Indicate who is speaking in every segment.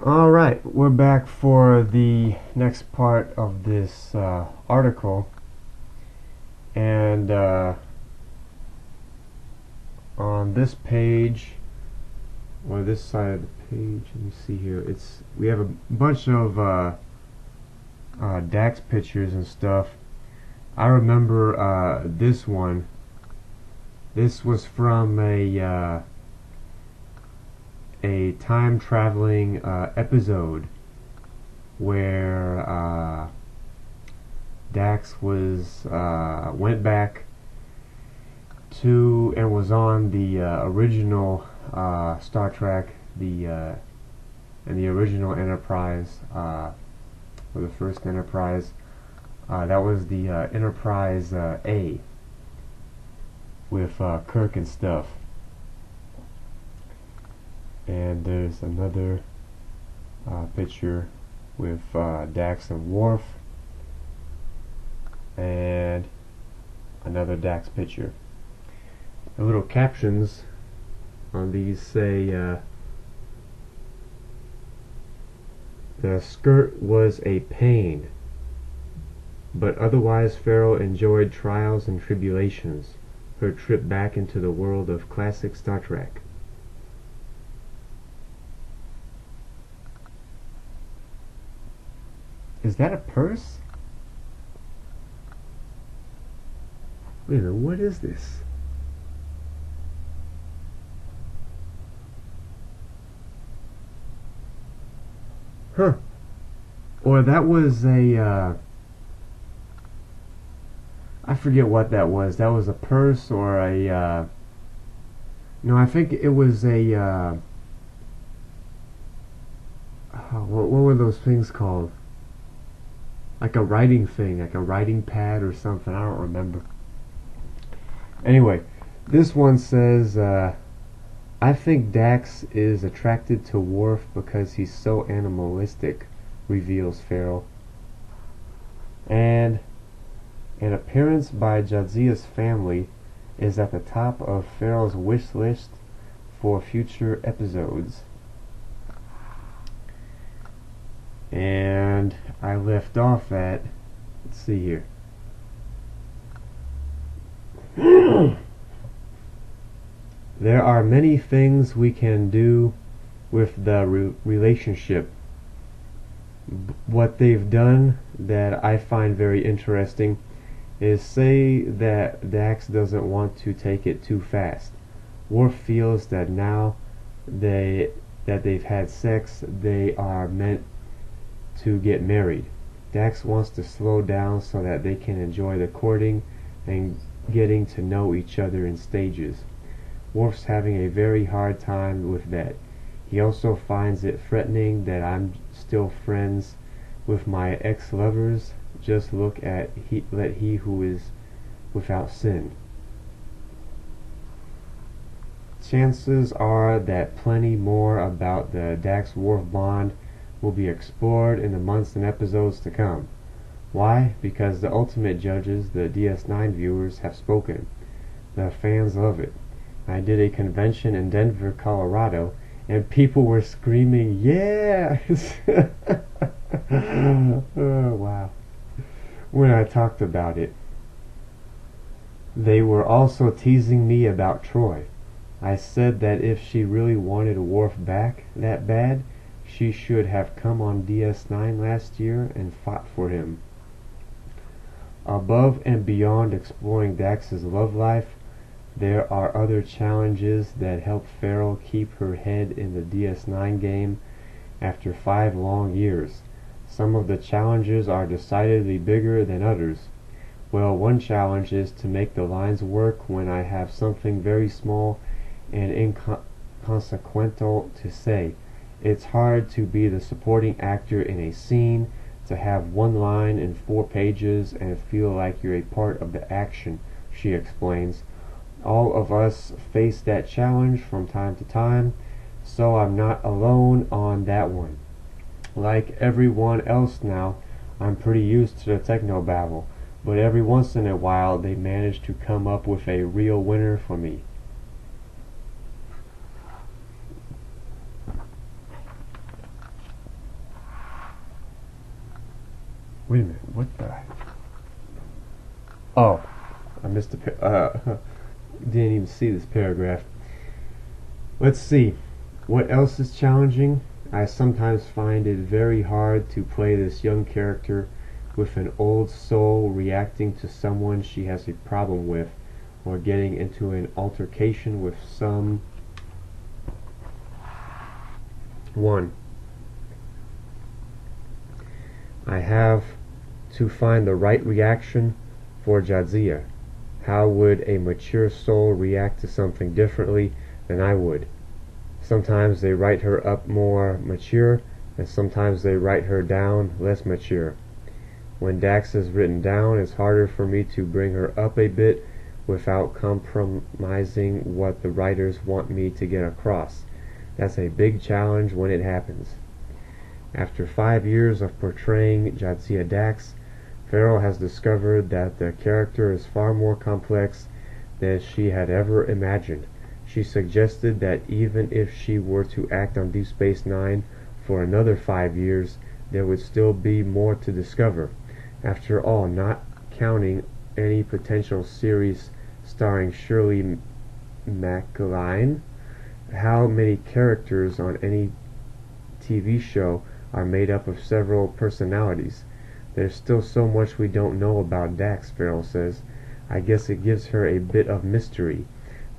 Speaker 1: Alright, we're back for the next part of this article, and on this page, or this side of the page, let me see here, we have a bunch of DAX pictures and stuff. I remember this one. This was from a time-traveling episode where Dax went back to and was on the original Star Trek, and the original Enterprise, or the first Enterprise. That was the Enterprise A with Kirk and stuff. And there's another picture with Dax and Worf, and another Dax picture. The little captions on these say, the skirt was a pain, but otherwise Farrell enjoyed trials and tribulations, her trip back into the world of classic Star Trek. Is that a purse? Wait a minute, what is this? Huh. Or that was a, I forget what that was. That was a purse or a, no, I think it was a, what were those things called? Like a writing thing, like a writing pad or something. I don't remember. Anyway, this one says, I think Dax is attracted to Worf because he's so animalistic, reveals Farrell. And an appearance by Jadzia's family is at the top of Farrell's wish list for future episodes. And I left off at, let's see here. There are many things we can do with the relationship. What they've done that I find very interesting is say that Dax doesn't want to take it too fast. Worf feels that now that they've had sex, they are meant to get married. Dax wants to slow down so that they can enjoy the courting and getting to know each other in stages. Worf's having a very hard time with that. He also finds it threatening that I'm still friends with my ex-lovers. Just look at let he who is without sin. Chances are that plenty more about the Dax-Worf bond will be explored in the months and episodes to come. Why? Because the ultimate judges, the DS9 viewers, have spoken. The fans love it. I did a convention in Denver, Colorado, and people were screaming, "Yeah!" Oh, wow. When I talked about it. They were also teasing me about Troy. I said that if she really wanted Worf back that bad, she should have come on DS9 last year and fought for him. Above and beyond exploring Dax's love life, there are other challenges that help Farrell keep her head in the DS9 game after 5 long years. Some of the challenges are decidedly bigger than others. Well, one challenge is to make the lines work when I have something very small and inconsequential to say. It's hard to be the supporting actor in a scene, to have one line in 4 pages and feel like you're a part of the action, she explains. All of us face that challenge from time to time, so I'm not alone on that one. Like everyone else now, I'm pretty used to the technobabble, but every once in a while they manage to come up with a real winner for me. Wait a minute, what the? Oh, I missed didn't even see this paragraph. Let's see. What else is challenging? I sometimes find it very hard to play this young character with an old soul reacting to someone she has a problem with, or getting into an altercation with someone. I have to find the right reaction for Jadzia. How would a mature soul react to something differently than I would? Sometimes they write her up more mature, and sometimes they write her down less mature. When Dax is written down, it's harder for me to bring her up a bit without compromising what the writers want me to get across. That's a big challenge when it happens. After 5 years of portraying Jadzia Dax, Farrell has discovered that the character is far more complex than she had ever imagined. She suggested that even if she were to act on Deep Space Nine for another 5 years, there would still be more to discover. After all, not counting any potential series starring Shirley MacLaine, how many characters on any TV show are made up of several personalities? There's still so much we don't know about Dax, Farrell says. I guess it gives her a bit of mystery,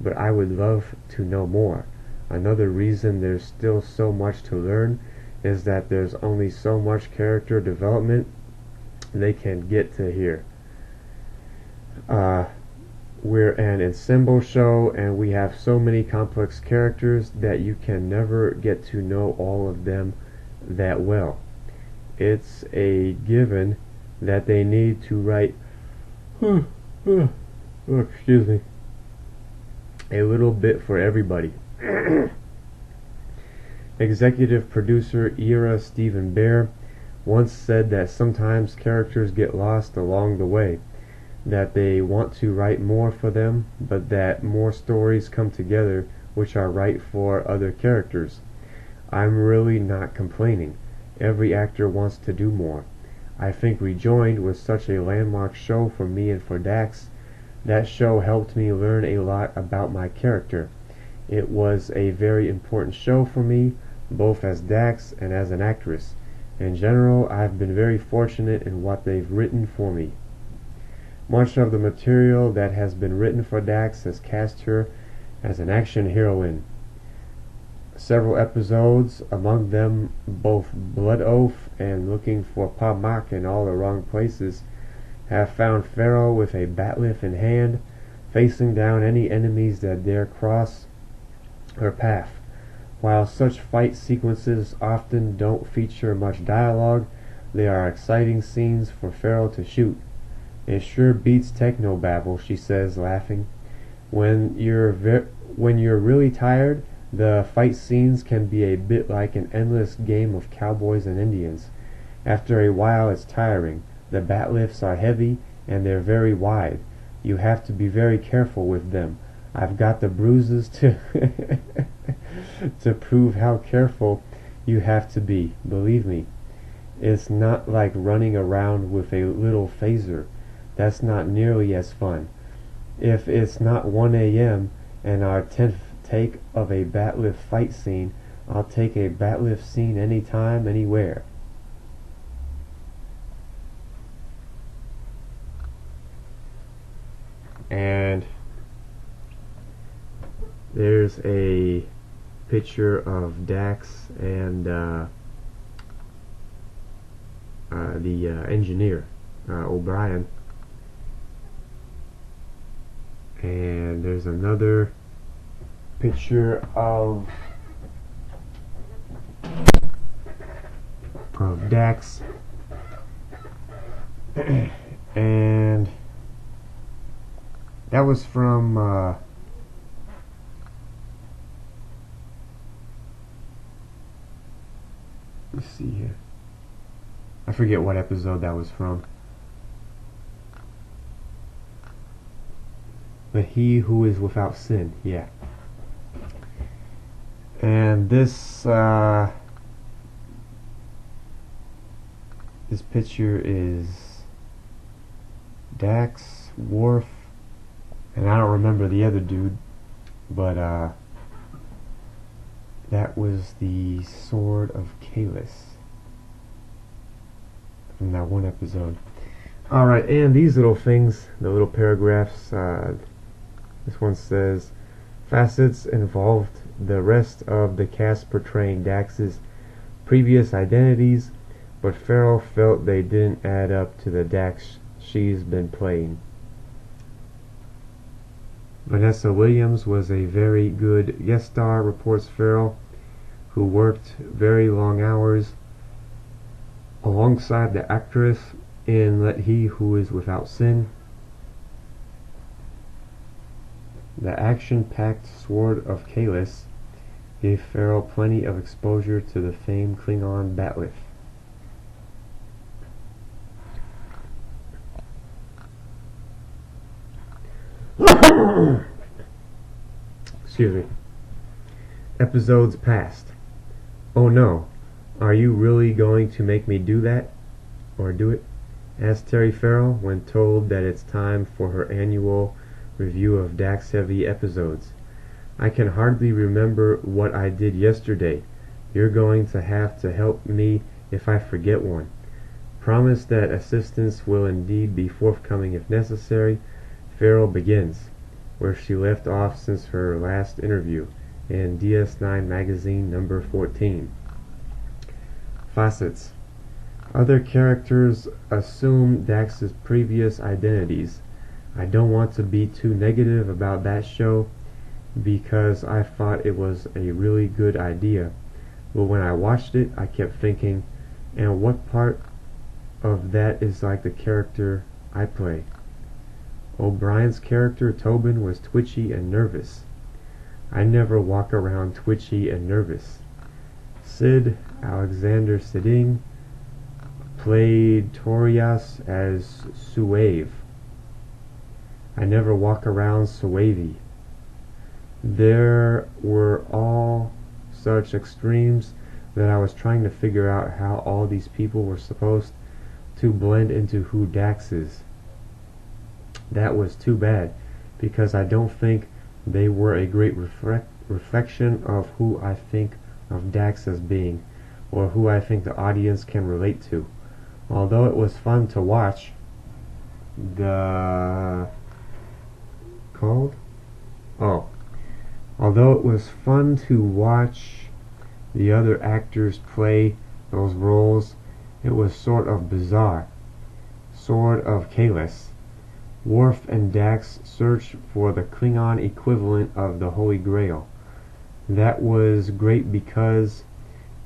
Speaker 1: but I would love to know more. Another reason there's still so much to learn is that there's only so much character development they can get to here. We're an ensemble show, and we have so many complex characters that you can never get to know all of them that well. It's a given that they need to write excuse me, a little bit for everybody. Executive producer Ira Stephen Bear once said that sometimes characters get lost along the way, that they want to write more for them, but that more stories come together which are right for other characters. I'm really not complaining. Every actor wants to do more. I think Rejoined was such a landmark show for me and for Dax. That show helped me learn a lot about my character. It was a very important show for me, both as Dax and as an actress. In general, I've been very fortunate in what they've written for me. Much of the material that has been written for Dax has cast her as an action heroine. Several episodes, among them both Blood Oath and Looking for Pamak in All the Wrong Places, have found Farrell with a bat'leth in hand, facing down any enemies that dare cross her path. While such fight sequences often don't feature much dialogue, they are exciting scenes for Farrell to shoot. It sure beats technobabble, she says, laughing. When you're really tired, the fight scenes can be a bit like an endless game of cowboys and Indians. After a while it's tiring. The bat'leths are heavy and they're very wide. You have to be very careful with them. I've got the bruises to to prove how careful you have to be. Believe me. It's not like running around with a little phaser. That's not nearly as fun. If it's not 1 a.m. and our 10th take of a bat'leth fight scene, I'll take a bat'leth scene anytime, anywhere. And there's a picture of Dax and the engineer, O'Brien. And there's another picture of Dax, and that was from let's see here, I forget what episode that was from, but He Who Is Without Sin, yeah. And this This picture is Dax, Worf, and I don't remember the other dude, but that was the Sword of Kahless from that one episode. Alright, and these little things, the little paragraphs, this one says, facets involved the rest of the cast portraying Dax's previous identities, but Farrell felt they didn't add up to the Dax she's been playing. Vanessa Williams was a very good guest star, reports Farrell, who worked very long hours alongside the actress in Let He Who Is Without Sin. The action-packed Sword of Kahless gave Farrell plenty of exposure to the famed Klingon bat'leth. Excuse me. Episodes past. Oh no, are you really going to make me do that? Or do it? Asked Terry Farrell when told that it's time for her annual review of Dax-heavy episodes. I can hardly remember what I did yesterday. You're going to have to help me if I forget one. Promise that assistance will indeed be forthcoming if necessary. Farrell begins where she left off since her last interview in DS9 magazine number 14. Facets. Other characters assume Dax's previous identities. I don't want to be too negative about that show because I thought it was a really good idea, but when I watched it I kept thinking, and what part of that is like the character I play? O'Brien's character Tobin was twitchy and nervous. I never walk around twitchy and nervous. Sid, Alexander Siding, played Torias as suave. I never walk around suavey. There were all such extremes that I was trying to figure out how all these people were supposed to blend into who Dax is. That was too bad, because I don't think they were a great reflection of who I think of Dax as being, or who I think the audience can relate to. Although it was fun to watch, although it was fun to watch the other actors play those roles, it was sort of bizarre. Sword of Kahless. Worf and Dax search for the Klingon equivalent of the Holy Grail. That was great because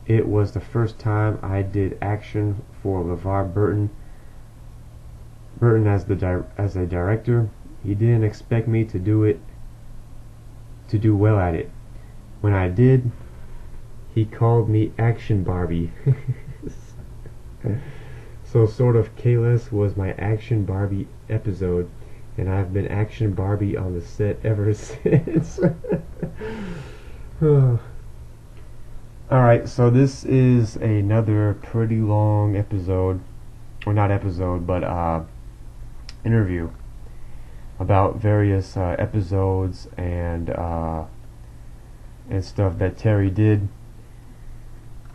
Speaker 1: it was the first time I did action for LeVar Burton as a director. He didn't expect me to do well at it. When I did, he called me Action Barbie. So Sword of Kahless was my Action Barbie episode, and I've been Action Barbie on the set ever since. Alright, so this is another pretty long episode, or not episode, but interview about various episodes and stuff that Terry did.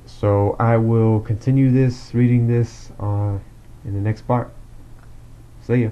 Speaker 1: So I will continue reading this in the next part. See ya.